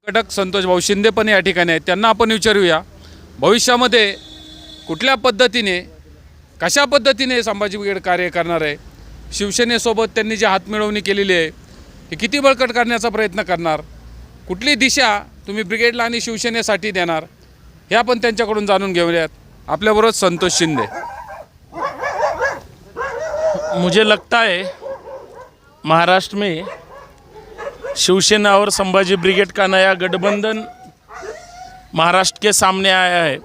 घटक संतोष भाऊ शिंदे पण या ठिकाणी आहेत, त्यांना आपण विचारूया भविष्यामध्ये कुठल्या पद्धतीने कशा पद्धतीने संभाजी ब्रिगेड कार्य करणार आहे। शिवसेनेसोबत त्यांनी जी हातमिळवणी केलेली आहे हे किती बळकट करण्याचा प्रयत्न करणार, कुठली दिशा तुम्ही ब्रिगेडला आणि शिवसेनेसाठी देणार हे आपण त्यांच्याकडून जाणून घेऊयात। आपल्याबरोबर संतोष शिंदे। मुझे लगता है महाराष्ट्र में शिवसेना और संभाजी ब्रिगेड का नया गठबंधन महाराष्ट्र के सामने आया है।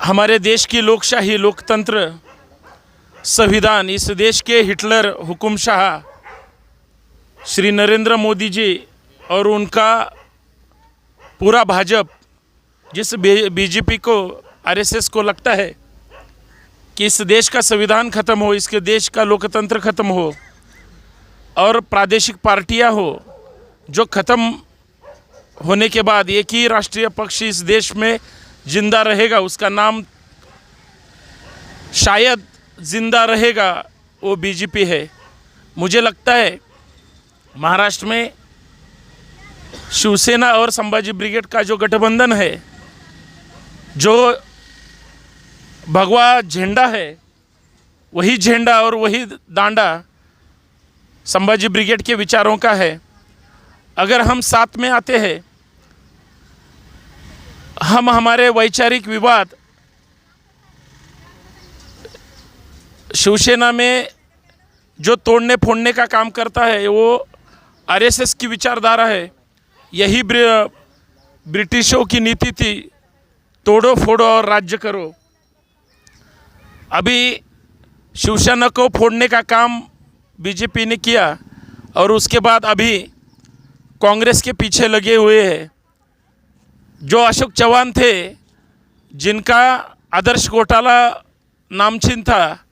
हमारे देश की लोकशाही, लोकतंत्र, संविधान, इस देश के हिटलर हुकुमशाह श्री नरेंद्र मोदी जी और उनका पूरा भाजपा, जिस बीजेपी को, आरएसएस को लगता है कि इस देश का संविधान ख़त्म हो, इसके देश का लोकतंत्र ख़त्म हो और प्रादेशिक पार्टियां हो जो ख़त्म होने के बाद एक ही राष्ट्रीय पक्ष इस देश में जिंदा रहेगा, उसका नाम शायद जिंदा रहेगा, वो बीजेपी है। मुझे लगता है महाराष्ट्र में शिवसेना और संभाजी ब्रिगेड का जो गठबंधन है, जो भगवा झंडा है, वही झंडा और वही डांडा संभाजी ब्रिगेड के विचारों का है। अगर हम साथ में आते हैं, हम हमारे वैचारिक विवाद शिवसेना में जो तोड़ने फोड़ने का काम करता है वो आरएसएस की विचारधारा है। यही ब्रिटिशों की नीति थी, तोड़ो फोड़ो और राज्य करो। अभी शिवसेना को फोड़ने का काम बीजेपी ने किया और उसके बाद अभी कांग्रेस के पीछे लगे हुए हैं। जो अशोक चौहान थे, जिनका आदर्श घोटाला नामचीन था,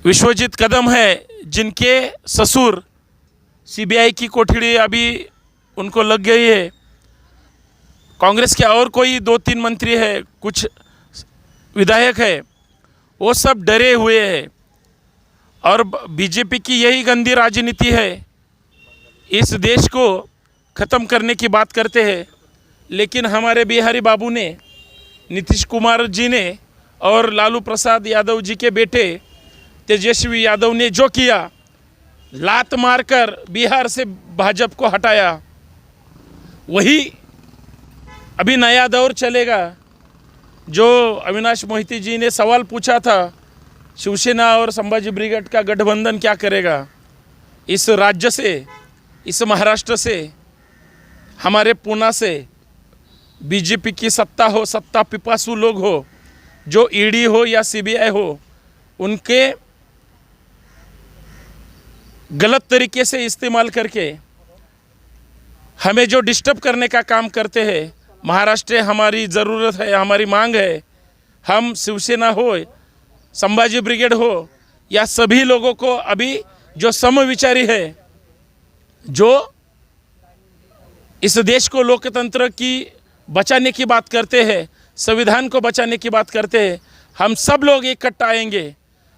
विश्वजीत कदम है जिनके ससुर सीबीआई की कोठड़ी अभी उनको लग गई है। कांग्रेस के और कोई 2-3 मंत्री है, कुछ विधायक है, वो सब डरे हुए हैं और बीजेपी की यही गंदी राजनीति है। इस देश को ख़त्म करने की बात करते हैं, लेकिन हमारे बिहारी बाबू ने, नीतीश कुमार जी ने और लालू प्रसाद यादव जी के बेटे तेजस्वी यादव ने जो किया, लात मारकर बिहार से भाजपा को हटाया, वही अभी नया दौर चलेगा। जो अविनाश मोहिती जी ने सवाल पूछा था, शिवसेना और संभाजी ब्रिगेड का गठबंधन क्या करेगा इस राज्य से, इस महाराष्ट्र से, हमारे पुणे से बीजेपी की सत्ता हो, सत्ता पिपासु लोग हो, जो ईडी हो या सीबीआई हो, उनके गलत तरीके से इस्तेमाल करके हमें जो डिस्टर्ब करने का काम करते हैं। महाराष्ट्र हमारी ज़रूरत है, हमारी मांग है। हम शिवसेना हो, संभाजी ब्रिगेड हो, या सभी लोगों को अभी जो समविचारी है, जो इस देश को लोकतंत्र की बचाने की बात करते हैं, संविधान को बचाने की बात करते हैं, हम सब लोग इकट्ठा आएंगे।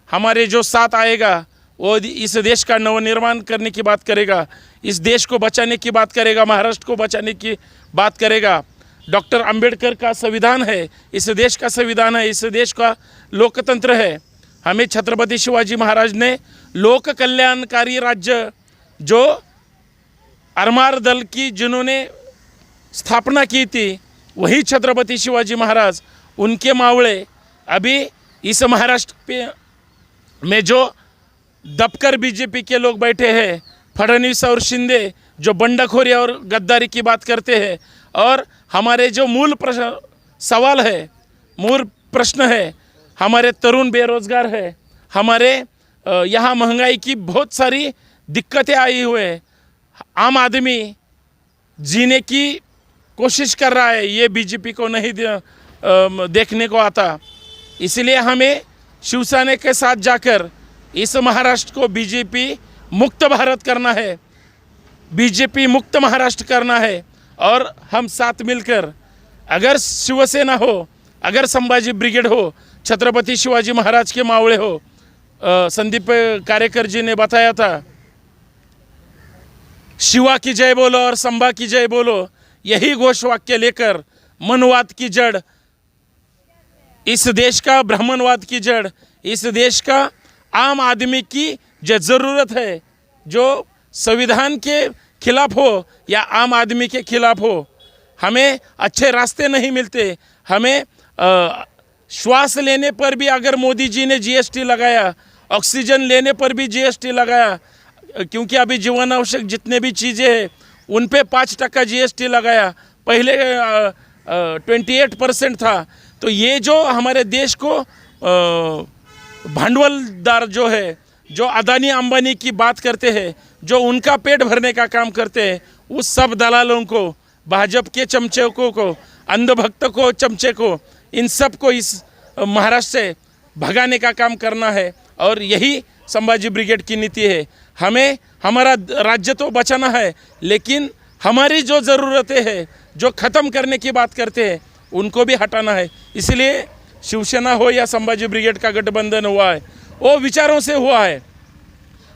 हमारे जो साथ आएगा वो इस देश का नवनिर्माण करने की बात करेगा, इस देश को बचाने की बात करेगा, महाराष्ट्र को बचाने की बात करेगा। डॉक्टर अंबेडकर का संविधान है, इस देश का संविधान है, इस देश का लोकतंत्र है। हमें छत्रपति शिवाजी महाराज ने लोक कल्याणकारी राज्य, जो आरमार दल की जिन्होंने स्थापना की थी, वही छत्रपति शिवाजी महाराज, उनके मावळे अभी इस महाराष्ट्र में जो दबकर बीजेपी के लोग बैठे हैं, फडणवीस और शिंदे, जो बंडखोरी और गद्दारी की बात करते हैं। और हमारे जो मूल सवाल है, मूल प्रश्न है, हमारे तरुण बेरोजगार है, हमारे यहाँ महंगाई की बहुत सारी दिक्कतें आई हुए हैं, आम आदमी जीने की कोशिश कर रहा है, ये बीजेपी को नहीं देखने को आता। इसलिए हमें शिवसेना के साथ जाकर इस महाराष्ट्र को बीजेपी मुक्त भारत करना है, बीजेपी मुक्त महाराष्ट्र करना है। और हम साथ मिलकर, अगर शिवसेना हो, अगर संभाजी ब्रिगेड हो, छत्रपति शिवाजी महाराज के मावळे हो, संदीप कार्यकर जी ने बताया था शिवा की जय बोलो और संभा की जय बोलो, यही घोष वाक्य लेकर मनवाद की जड़, इस देश का ब्राह्मणवाद की जड़, इस देश का आम आदमी की जो ज़रूरत है, जो संविधान के खिलाफ हो या आम आदमी के खिलाफ हो, हमें अच्छे रास्ते नहीं मिलते। हमें श्वास लेने पर भी अगर मोदी जी ने जीएसटी लगाया, ऑक्सीजन लेने पर भी जीएसटी लगाया, क्योंकि अभी जीवन आवश्यक जितने भी चीज़ें हैं उन पे 5% जीएसटी लगाया, पहले 28% था। तो ये जो हमारे देश को भांडवलदार जो है, जो अदानी अंबानी की बात करते हैं, जो उनका पेट भरने का काम करते हैं, उस सब दलालों को, भाजपा के चमचे को, अंधभक्त को, चमचे को, इन सब को इस महाराष्ट्र से भगाने का काम करना है। और यही संभाजी ब्रिगेड की नीति है। हमें हमारा राज्य तो बचाना है, लेकिन हमारी जो ज़रूरतें हैं, जो ख़त्म करने की बात करते हैं, उनको भी हटाना है। इसलिए शिवसेना हो या संभाजी ब्रिगेड का गठबंधन हुआ है, वो विचारों से हुआ है।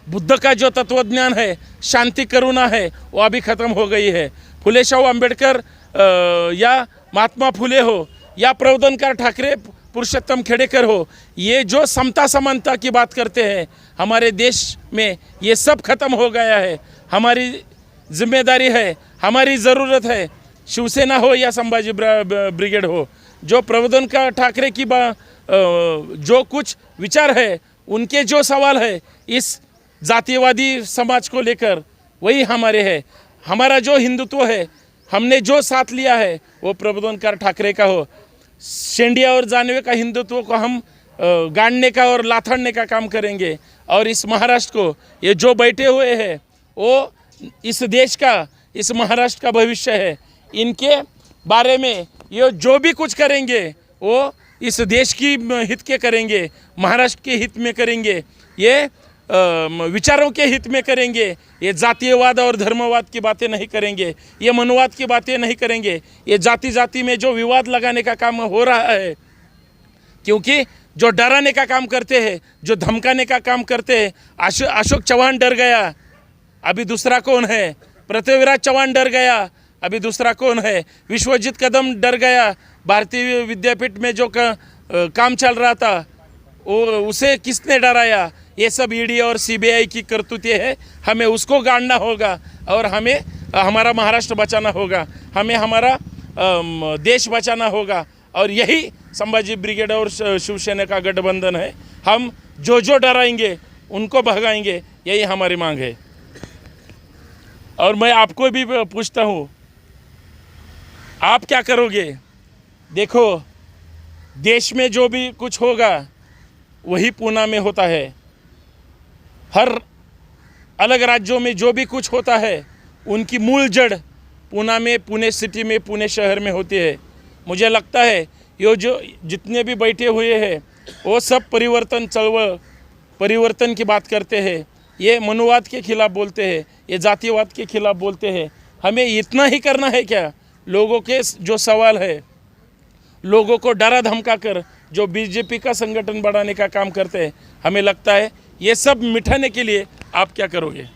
बुद्ध का जो तत्वज्ञान है, शांति करुणा है, वो अभी ख़त्म हो गई है। फुले शाहू अम्बेडकर या महात्मा फुले हो या प्रबोधनकार ठाकरे, पुरुषोत्तम खेड़ेकर हो, ये जो समता समानता की बात करते हैं हमारे देश में, ये सब खत्म हो गया है। हमारी जिम्मेदारी है, हमारी ज़रूरत है, शिवसेना हो या संभाजी ब्रिगेड हो, जो प्रबोधनकार ठाकरे की जो कुछ विचार है, उनके जो सवाल है इस जातिवादी समाज को लेकर, वही हमारे है। हमारा जो हिंदुत्व है, हमने जो साथ लिया है, वो प्रबोधनकार ठाकरे का हो। शेंडिया और जानवे का हिंदुत्व को हम गाड़ने का और लाथड़ने का काम करेंगे। और इस महाराष्ट्र को, ये जो बैठे हुए हैं, वो इस देश का, इस महाराष्ट्र का भविष्य है। इनके बारे में ये जो भी कुछ करेंगे, वो इस देश की हित के करेंगे, महाराष्ट्र के हित में करेंगे, ये विचारों के हित में करेंगे। ये जातीयवाद और धर्मवाद की बातें नहीं करेंगे, ये मनवाद की बातें नहीं करेंगे। ये जाति जाति में जो विवाद लगाने का काम हो रहा है, क्योंकि जो डराने का काम करते हैं, जो धमकाने का काम करते हैं, अशोक चौहान डर गया, अभी दूसरा कौन है? पृथ्वीराज चौहान डर गया, अभी दूसरा कौन है? विश्वजीत कदम डर गया, भारतीय विद्यापीठ में जो काम चल रहा था, उसे किसने डराया? ये सब ईडी और सीबीआई की करतूतें हैं। हमें उसको गाड़ना होगा और हमें हमारा महाराष्ट्र बचाना होगा, हमें हमारा देश बचाना होगा। और यही संभाजी ब्रिगेड और शिवसेना का गठबंधन है। हम जो डराएंगे उनको भगाएंगे, यही हमारी मांग है। और मैं आपको भी पूछता हूँ, आप क्या करोगे? देखो, देश में जो भी कुछ होगा वही पूना में होता है। हर अलग राज्यों में जो भी कुछ होता है, उनकी मूल जड़ पूना में, पुणे सिटी में, पुणे शहर में होती है। मुझे लगता है ये जो जितने भी बैठे हुए हैं, वो सब परिवर्तन की बात करते हैं। ये मनुवाद के खिलाफ बोलते हैं, ये जातिवाद के खिलाफ बोलते हैं। हमें इतना ही करना है क्या? लोगों के जो सवाल है, लोगों को डरा धमका कर जो बीजेपी का संगठन बढ़ाने का काम करते हैं, हमें लगता है ये सब मिटाने के लिए आप क्या करोगे?